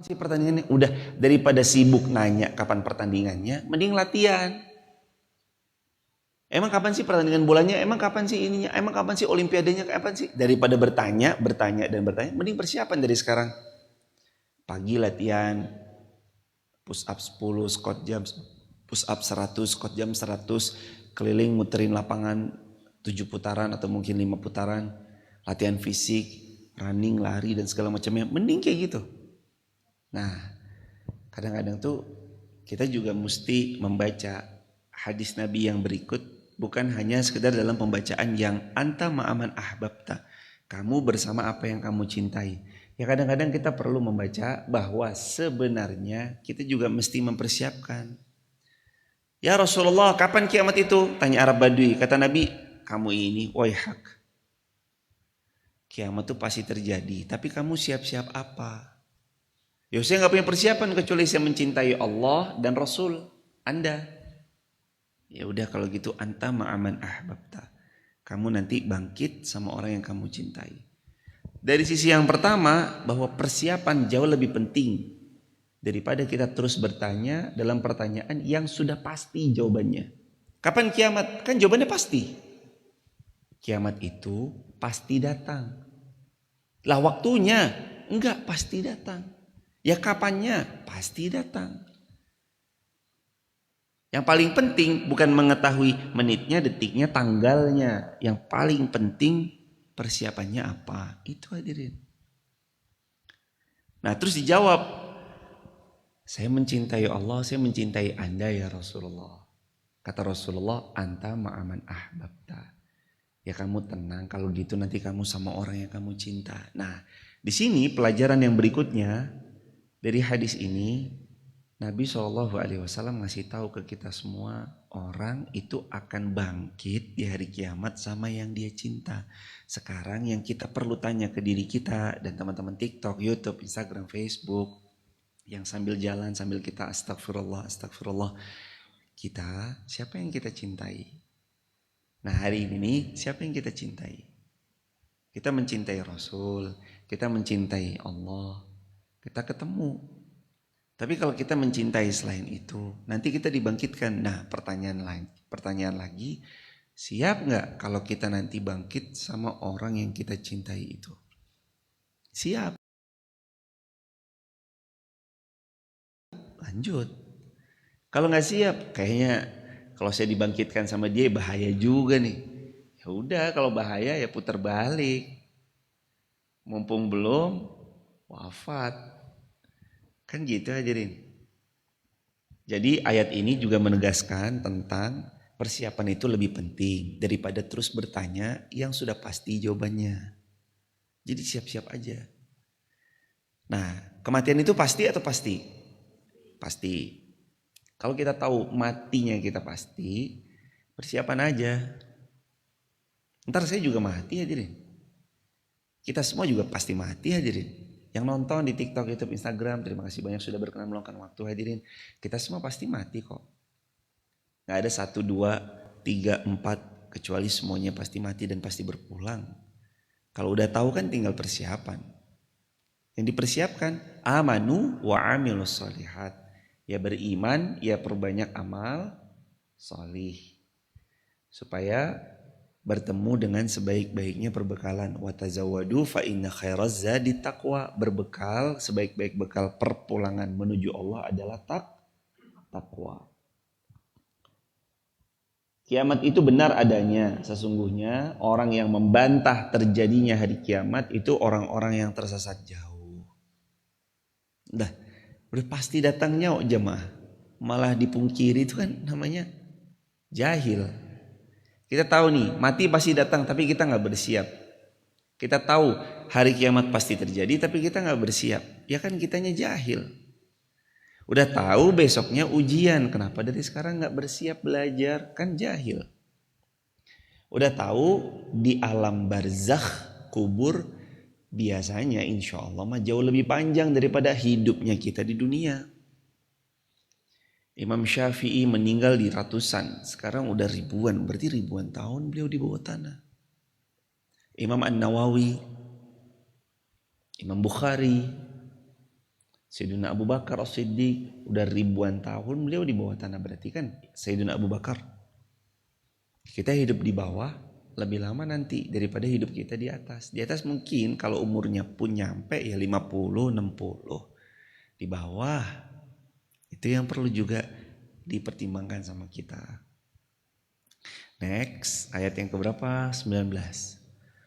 Si pertandingannya udah, daripada sibuk nanya kapan pertandingannya, mending latihan. Emang kapan sih pertandingan bolanya? Emang kapan sih ininya? Emang kapan sih olimpiadanya? Kapan sih? Daripada bertanya, mending persiapan dari sekarang. Pagi latihan, push up 10, squat jam, push up 100, squat jam 100, keliling muterin lapangan 7 putaran atau mungkin 5 putaran, latihan fisik, running, lari dan segala macamnya. Mending kayak gitu. Nah, kadang-kadang tuh kita juga mesti membaca hadis Nabi yang berikut, bukan hanya sekedar dalam pembacaan yang anta ma'aman ahbabta, kamu bersama apa yang kamu cintai. Ya kadang-kadang kita perlu membaca bahwa sebenarnya kita juga mesti mempersiapkan. Ya Rasulullah, kapan kiamat itu? Tanya Arab Badui. Kata Nabi, kamu ini waihak, kiamat itu pasti terjadi, tapi kamu siap-siap apa? Ya saya nggak punya persiapan kecuali saya mencintai Allah dan Rasul Anda. Ya udah kalau gitu anta ma'aman ahbabta. Kamu nanti bangkit sama orang yang kamu cintai. Dari sisi yang pertama, bahwa persiapan jauh lebih penting daripada kita terus bertanya dalam pertanyaan yang sudah pasti jawabannya. Kapan kiamat? Kan jawabannya pasti. Kiamat itu pasti datang. Lah waktunya enggak pasti datang. Ya kapannya pasti datang. Yang paling penting bukan mengetahui menitnya, detiknya, tanggalnya. Yang paling penting persiapannya apa? Itu hadirin. Nah terus dijawab, saya mencintai Allah, saya mencintai Anda ya Rasulullah. Kata Rasulullah, anta ma'aman ahbabta. Ya kamu tenang, kalau gitu nanti kamu sama orang yang kamu cinta. Nah di sini pelajaran yang berikutnya dari hadis ini, Nabi SAW ngasih tahu ke kita semua, orang itu akan bangkit di hari kiamat sama yang dia cinta. Sekarang yang kita perlu tanya ke diri kita dan teman-teman TikTok, YouTube, Instagram, Facebook, yang sambil jalan sambil kita astagfirullah, astagfirullah, kita siapa yang kita cintai? Nah hari ini siapa yang kita cintai? Kita mencintai Rasul, kita mencintai Allah, kita ketemu. Tapi kalau kita mencintai selain itu, nanti kita dibangkitkan. Nah pertanyaan lagi, siap nggak kalau kita nanti bangkit sama orang yang kita cintai itu? Siap. Lanjut. Kalau nggak siap, kayaknya kalau saya dibangkitkan sama dia bahaya juga nih. Ya udah, kalau bahaya ya putar balik. Mumpung belum wafat. Kan gitu hadirin. Jadi ayat ini juga menegaskan tentang persiapan itu lebih penting daripada terus bertanya yang sudah pasti jawabannya. Jadi siap-siap aja. Nah, kematian itu pasti atau pasti? Pasti. Kalau kita tahu matinya kita pasti, persiapan aja. Ntar saya juga mati hadirin. Kita semua juga pasti mati hadirin. Yang nonton di TikTok, YouTube, Instagram, terima kasih banyak sudah berkenan meluangkan waktu hadirin. Kita semua pasti mati kok. Gak ada 1, 2, 3, 4, kecuali semuanya pasti mati dan pasti berpulang. Kalau udah tahu kan tinggal persiapan. Yang dipersiapkan amanu wa amilus solihat. Ya beriman, ya perbanyak amal solih. Supaya bertemu dengan sebaik-baiknya perbekalan. Wa tazawwadu fa inna khairaz zadi taqwa. Berbekal, sebaik-baik bekal perpulangan menuju Allah adalah takwa. Kiamat itu benar adanya. Sesungguhnya orang yang membantah terjadinya hari kiamat itu orang-orang yang tersesat jauh. Udah pasti datangnya jemaah. Malah dipungkiri itu kan namanya jahil. Kita tahu nih mati pasti datang tapi kita gak bersiap. Kita tahu hari kiamat pasti terjadi tapi kita gak bersiap. Ya kan kitanya jahil. Udah tahu besoknya ujian, kenapa dari sekarang gak bersiap belajar? Kan jahil. Udah tahu di alam barzakh kubur biasanya insya Allah mah jauh lebih panjang daripada hidupnya kita di dunia. Imam Syafi'i meninggal di ratusan, sekarang udah ribuan, berarti ribuan tahun beliau di bawah tanah. Imam An-Nawawi, Imam Bukhari, Sayyidina Abu Bakar As-Siddiq udah ribuan tahun beliau di bawah tanah, berarti kan Sayyidina Abu Bakar. Kita hidup di bawah lebih lama nanti daripada hidup kita di atas. Di atas mungkin kalau umurnya pun nyampe ya 50, 60. Di bawah itu yang perlu juga dipertimbangkan sama kita. Next, ayat yang keberapa? 19.